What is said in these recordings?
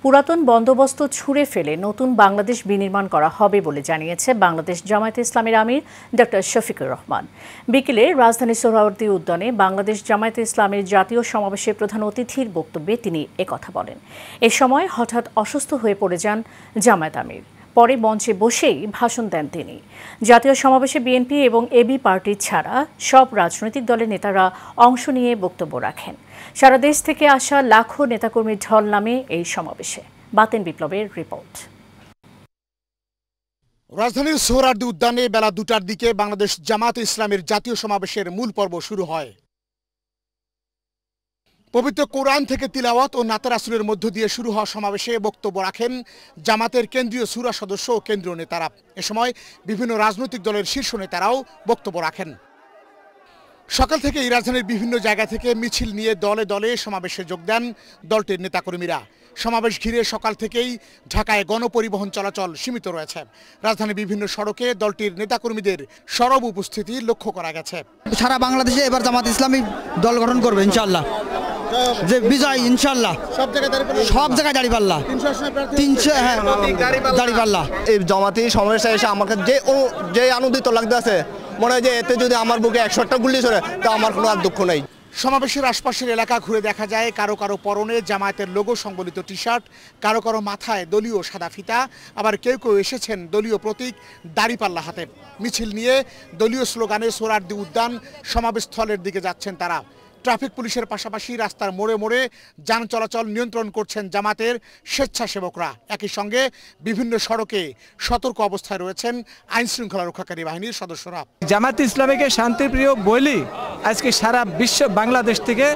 পুরাতন বন্দোবস্ত ছুঁড়ে ফেলে নতুন বাংলাদেশ বিনির্মাণ করা হবে বলে জানিয়েছে বাংলাদেশ জামায়াতে ইসলামীর আমির ডক্টর শফিকুর রহমান। বিকেলে রাজধানীর সোহরাওয়ার্দী উদ্যানে বাংলাদেশ জামায়াতে ইসলামীর জাতীয় সমাবেশে প্রধান অতিথির বক্তব্যে তিনি একথা বলেন। এ সময় হঠাৎ অসুস্থ হয়ে পড়ে যান জামায়াত আমির। পরে মঞ্চে বসেই ভাষণ দেন তিনি। জাতীয় সমাবেশে বিএনপি এবং এবি পার্টি ছাড়া সব রাজনৈতিক দলের নেতারা অংশ নিয়ে বক্তব্য রাখেন। সারা দেশ থেকে আসা লাখো নেতাকর্মীর ঢল নামে এই সমাবেশে। বাতেন বিপ্লবের রিপোর্ট। রাজধানীর সোহরাওয়ার্দী উদ্যানে বেলা 2টার দিকে বাংলাদেশ জামায়াতে ইসলামীর জাতীয় সমাবেশের মূল পর্ব শুরু হয়। পবিত্র কোরআন থেকে তিলাওয়াত ও নাতে রাসূলের মধ্য দিয়ে শুরু হওয়া সমাবেশে বক্তব্য রাখেন জামাতের কেন্দ্রীয় শূরা সদস্য ও কেন্দ্রীয় নেতারা। এ সময় বিভিন্ন রাজনৈতিক দলের শীর্ষ নেতারাও বক্তব্য রাখেন। সকাল থেকে এই রাজধানীর বিভিন্ন জায়গা থেকে মিছিল নিয়ে দলে দলে সমাবেশে যোগ দেন দলটির নেতাকর্মীরা। সমাবেশ ঘিরে সকাল থেকেই ঢাকায় গণপরিবহন চলাচল সীমিত রয়েছে। রাজধানীর বিভিন্ন সড়কে দলটির নেতাকর্মীদের সরব উপস্থিতি লক্ষ্য করা গেছে। সারা বাংলাদেশে এবার জামাত ইসলামী দল গঠন করবে ইনশাআল্লাহ। যে বিজয় ইনশাআল্লাহ সব জায়গায় দাঁড়িপাল্লা 300 হ্যাঁ দাঁড়িপাল্লা। এই জামাতি সমাবেশে এসে আমাকে যে আনন্দিত লাগতেছে, মনে হয় যে এতে যদি আমার বুকে 100টা গুলি ছড়ে তা আমার কোনো আর দুঃখ নেই। সমাবেশের আশপাশের এলাকা ঘুরে দেখা যায় কারো কারো পরনে জামায়াতের লোগো সংবলিত টি শার্ট, কারো কারো মাথায় দলীয় সাদা ফিতা, আবার কেউ কেউ এসেছেন দলীয় প্রতীক দাঁড়িপাল্লা হাতে। মিছিল নিয়ে দলীয় স্লোগানে সোহরাওয়ার্দী উদ্যান সমাবেশস্থলের দিকে যাচ্ছেন তারা। ট্রাফিক পুলিশের পাশাপাশি রাস্তার মোড়ে মোড়ে যান চলাচল নিয়ন্ত্রণ করছেন জামাতের স্বেচ্ছাসেবকরা। একই সঙ্গে বিভিন্ন সড়কে সতর্ক অবস্থায় রয়েছেন আইন শৃঙ্খলা রক্ষাকারী বাহিনীর সদস্যরা। জামাত ইসলামীকে শান্তিপ্রিয় বলি আজকে সারা বিশ্ব বাংলাদেশ থেকে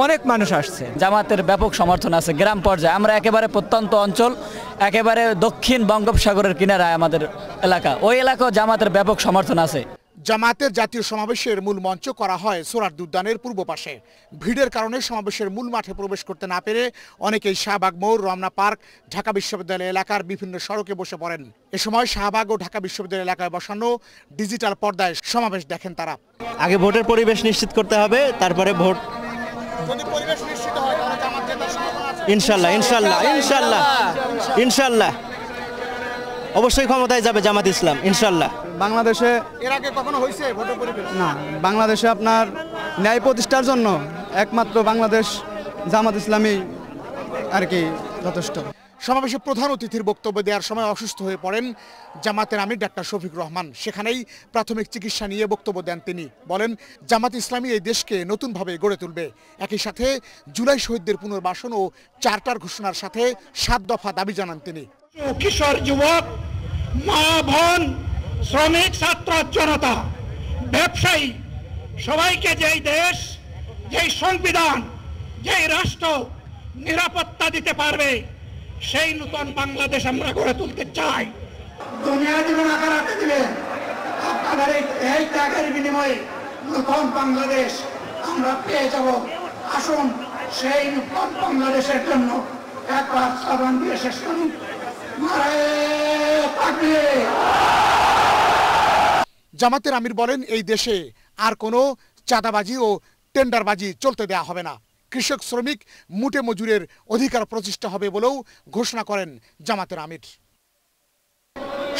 অনেক মানুষ আসছে। জামাতের ব্যাপক সমর্থন আছে গ্রাম পর্যায়ে। আমরা একেবারে প্রত্যন্ত অঞ্চল, একেবারে দক্ষিণ বঙ্গোপসাগরের কিনারায় আমাদের এলাকা, ওই এলাকাও জামাতের ব্যাপক সমর্থন আছে। জামায়াতের জাতীয় সমাবেশের মূল মঞ্চ করা হয় সোহরাওয়ার্দী উদ্যানের পূর্ব পাশে। ভিড়ের কারণে সমাবেশের মূল মাঠে প্রবেশ করতে না পেরে অনেকেই শাহবাগ মোড়, রমনা পার্ক, ঢাকা বিশ্ববিদ্যালয় এলাকার বিভিন্ন সড়কে বসে পড়েন। এ সময় শাহবাগ ও ঢাকা বিশ্ববিদ্যালয় এলাকায় বসানো ডিজিটাল পর্দায় সমাবেশ দেখেন তারা। আগে ভোটের পরিবেশ নিশ্চিত করতে হবে, তারপরে ভোট। যদি পরিবেশ নিশ্চিত হয় তাহলে জামাত জেতার সম্ভাবনা আছে ইনশাআল্লাহ ইনশাআল্লাহ ইনশাআল্লাহ ইনশাআল্লাহ অবশ্যই ক্ষমতায় যাবে জামাত ইসলাম ইনশাআল্লাহ। বাংলাদেশে এর আগে কখনো হয়েছে ভোটের পরিবেশ? না, বাংলাদেশে আপনার ন্যায় প্রতিষ্ঠার জন্য একমাত্র বাংলাদেশ জামাত ইসলামী আর কি যথেষ্ট। সমাবেশে প্রধান অতিথির বক্তব্য দেওয়ার সময় অসুস্থ হয়ে পড়েন জামাতের আমির ডাক্তার শফিকুর রহমান। সেখানেই প্রাথমিক চিকিৎসা নিয়ে বক্তব্য দেন তিনি। বলেন, জামাত ইসলামী এই দেশকে নতুনভাবে গড়ে তুলবে। একই সাথে জুলাই শহীদদের পুনর্বাসন ও চার্টার ঘোষণার সাথে 7 দফা দাবি জানান তিনি। কিশোর, যুবক, মা, বোন, শ্রমিক, ছাত্র জনতা, ব্যবসায়ী সবাইকে যেই দেশ, যেই সংবিধান, যেই রাষ্ট্র নিরাপত্তা দিতে পারবে সেই নতুন বাংলাদেশ আমরা গড়ে তুলতে চাই। দুনিয়া জীবন আকার দিবেন আপনাদের এই ত্যাগের বিনিময়ে নতুন বাংলাদেশ আমরা পেয়ে যাব। আসুন সেই নতুন বাংলাদেশের জন্য একবার স্লোগান দিয়ে শেষ করি। জামাতের আমির বলেন, এই দেশে আর কোনো চাঁদাবাজি ও টেন্ডারবাজি চলতে দেয়া হবে না। কৃষক, শ্রমিক, মুটে মজুরের অধিকার প্রতিষ্ঠা হবে বলেও ঘোষণা করেন জামাতের আমির।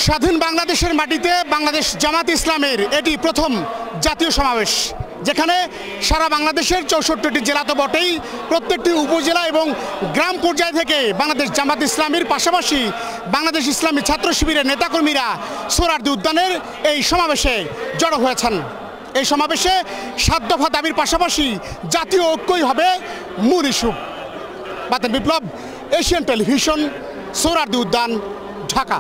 স্বাধীন বাংলাদেশের মাটিতে বাংলাদেশ জামাত ইসলামের এটি প্রথম জাতীয় সমাবেশ, যেখানে সারা বাংলাদেশের 64টি জেলা তো বটেই, প্রত্যেকটি উপজেলা এবং গ্রাম পর্যায় থেকে বাংলাদেশ জামাত ইসলামীর পাশাপাশি বাংলাদেশ ইসলামী ছাত্র শিবিরের নেতাকর্মীরা সোহরাওয়ার্দী উদ্যানের এই সমাবেশে জড়ো হয়েছেন। এই সমাবেশে 7 দফা দাবির পাশাপাশি জাতীয় ঐক্যই হবে মূল ইস্যু। বাতেন বিপ্লব, এশিয়ান টেলিভিশন, সোহরাওয়ার্দী উদ্যান, ঢাকা।